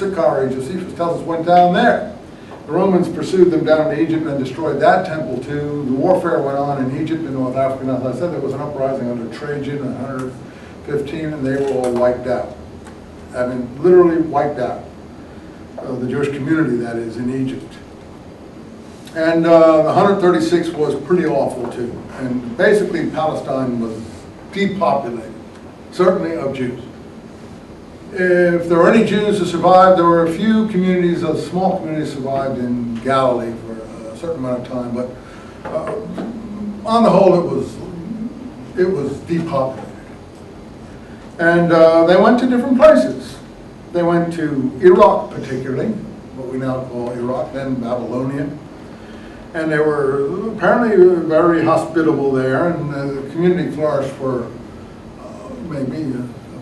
Sicar Josephus tells us went down there. The Romans pursued them down to Egypt and destroyed that temple too. The warfare went on in Egypt and North Africa. And as I said, there was an uprising under Trajan in 115, and they were all wiped out. I mean, literally wiped out. The Jewish community, that is, in Egypt. And 136 was pretty awful too. And basically Palestine was depopulated, certainly of Jews. If there were any Jews who survived, there were a few communities, small communities survived in Galilee for a certain amount of time, but on the whole it was depopulated. And they went to different places. They went to Iraq particularly, what we now call Iraq, then Babylonia. And they were apparently very hospitable there, and the community flourished for maybe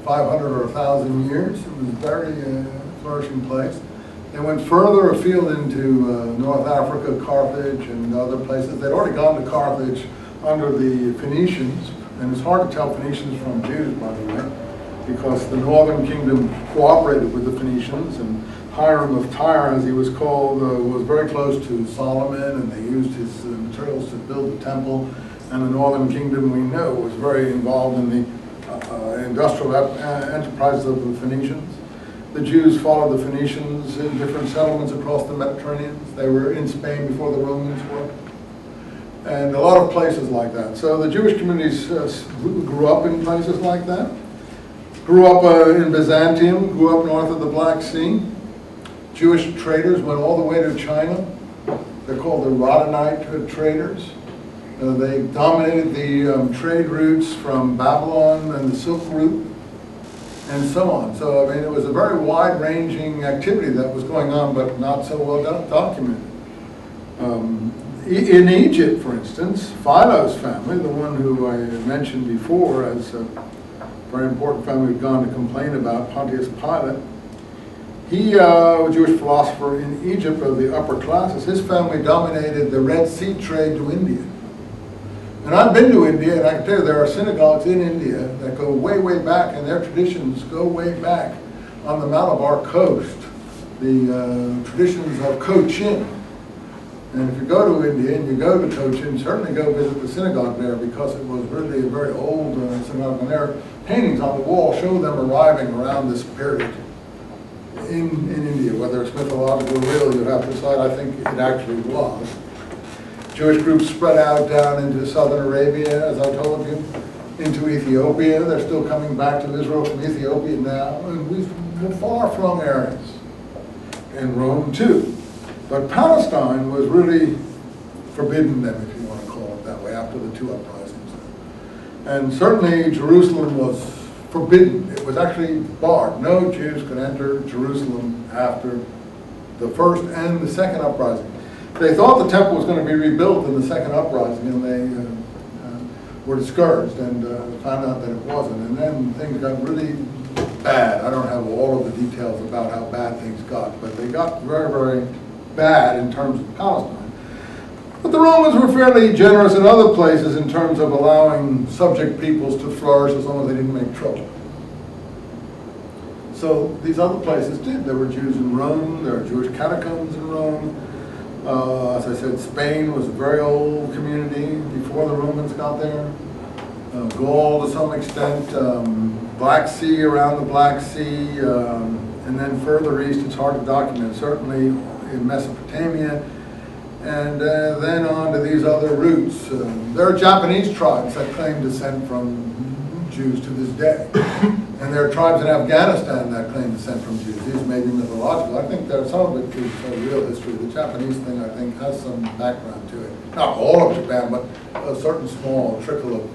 500 or 1,000 years. It was a very flourishing place. They went further afield into North Africa, Carthage, and other places. They'd already gone to Carthage under the Phoenicians, and it's hard to tell Phoenicians from Jews, by the way, because the northern kingdom cooperated with the Phoenicians, and Hiram of Tyre, as he was called, was very close to Solomon, and they used his materials to build the temple. And the northern kingdom, we know, was very involved in the industrial enterprises of the Phoenicians. The Jews followed the Phoenicians in different settlements across the Mediterranean. They were in Spain before the Romans were. And a lot of places like that. So the Jewish communities grew up in places like that. Grew up in Byzantium, grew up north of the Black Sea. Jewish traders went all the way to China. They're called the Rhodanite traders. They dominated the trade routes from Babylon and the Silk Route and so on. So, I mean, it was a very wide-ranging activity that was going on, but not so well documented. In Egypt, for instance, Philo's family, the one who I mentioned before as a very important family who'd gone to complain about Pontius Pilate, he, a Jewish philosopher in Egypt of the upper classes, his family dominated the Red Sea trade to India. And I've been to India, and I can tell you there are synagogues in India that go way, way back, and their traditions go way back on the Malabar coast, the traditions of Cochin. And if you go to India and you go to Cochin, certainly go visit the synagogue there, because it was really a very old synagogue, and their paintings on the wall show them arriving around this period in India. Whether it's mythological or real, you have to decide. I think it actually was. Jewish groups spread out down into southern Arabia, as I told you, into Ethiopia. They're still coming back to Israel from Ethiopia now, and we're far-flung areas. And Rome, too. But Palestine was really forbidden them, if you want to call it that way, after the two uprisings. And certainly Jerusalem was forbidden. It was actually barred. No Jews could enter Jerusalem after the first and the second uprising. They thought the temple was going to be rebuilt in the second uprising, and they were discouraged and found out that it wasn't. And then things got really bad. I don't have all of the details about how bad things got, but they got very, very bad in terms of Palestine. But the Romans were fairly generous in other places in terms of allowing subject peoples to flourish as long as they didn't make trouble. So these other places did. There were Jews in Rome, there were Jewish catacombs in Rome. As I said, Spain was a very old community before the Romans got there. Gaul to some extent, Black Sea, around the Black Sea, and then further east, it's hard to document, certainly in Mesopotamia, and then on to these other routes. There are Japanese tribes that claim descent from Jews to this day. And there are tribes in Afghanistan that claim descent from Jews. These may be mythological. I think there's some of it is real history. The Japanese thing, I think, has some background to it. Not all of Japan, but a certain small trickle of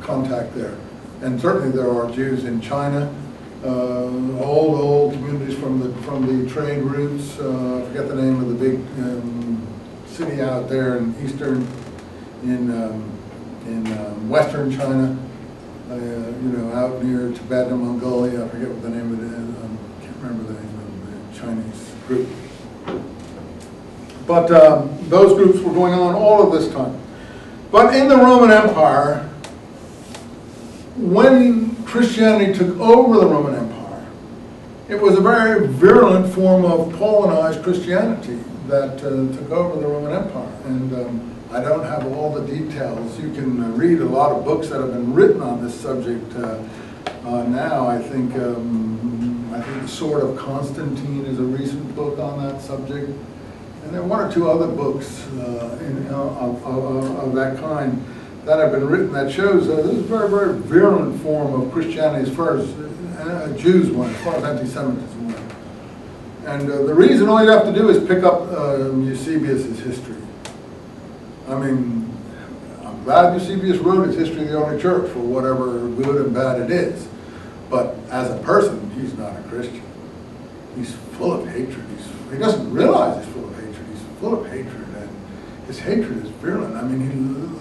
contact there. And certainly there are Jews in China, old communities from the trade routes. I forget the name of the big city out there in western China. Out near Tibet and Mongolia. I forget what the name of it is. I can't remember the name of the Chinese group. But those groups were going on all of this time. But in the Roman Empire, when Christianity took over the Roman Empire, It was a very virulent form of Paulinized Christianity that took over the Roman Empire. And I don't have all the details. You can read a lot of books that have been written on this subject now. I think The Sword of Constantine is a recent book on that subject. And there are one or two other books of that kind that have been written that shows this is a very, very virulent form of Christianity as far as Jews went, as far as anti-Semitism went. And the reason all you have to do is pick up Eusebius's history. I mean, I'm glad Eusebius wrote his History of the Early Church for whatever good and bad it is. But as a person, he's not a Christian. He's full of hatred. He doesn't realize he's full of hatred. He's full of hatred, and his hatred is virulent. I mean, he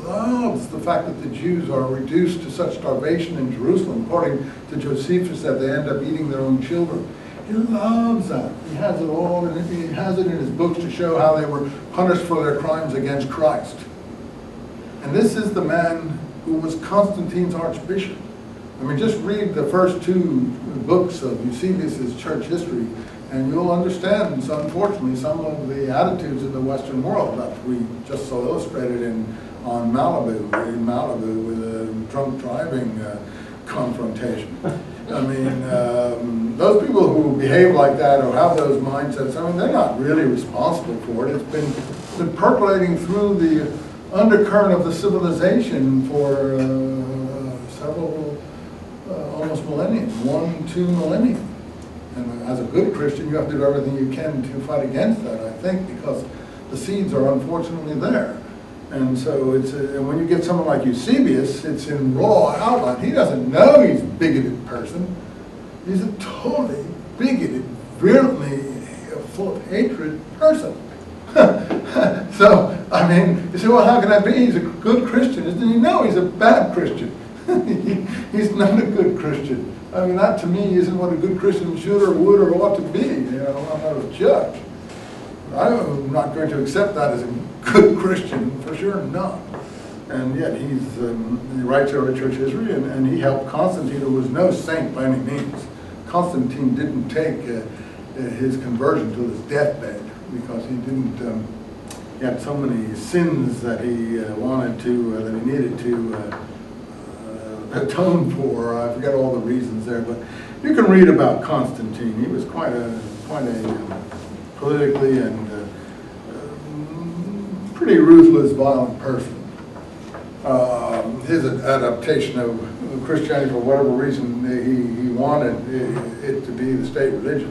loves the fact that the Jews are reduced to such starvation in Jerusalem, according to Josephus, that they end up eating their own children. He loves that. He has it all, and he has it in his books to show how they were punished for their crimes against Christ. And this is the man who was Constantine's archbishop. I mean, just read the first two books of Eusebius's church history, and you'll understand, unfortunately, some of the attitudes in the Western world that we just saw illustrated in Malibu with a drunk driving confrontation. I mean, those people who behave like that or have those mindsets, I mean, they're not really responsible for it. It's been percolating through the undercurrent of the civilization for several, almost millennia, 1-2 millennia. And as a good Christian, you have to do everything you can to fight against that, I think, because the seeds are unfortunately there. And so and when you get someone like Eusebius, it's in raw outline. He doesn't know he's a bigoted person. He's a totally bigoted, virulently full of hatred person. So, I mean, you say, well, how can that be? He's a good Christian, isn't he? No, he's a bad Christian. He's not a good Christian. I mean, that to me isn't what a good Christian should or would or ought to be. You know, I'm not a judge. I'm not going to accept that as a good Christian, for sure not. And yet he writes early church history, and he helped Constantine, who was no saint by any means. Constantine didn't take his conversion to his deathbed because he didn't. He had so many sins that he that he needed to atone for. I forget all the reasons there, but you can read about Constantine. He was quite a politically and pretty ruthless, violent person. His adaptation of Christianity, for whatever reason, he wanted it to be the state religion.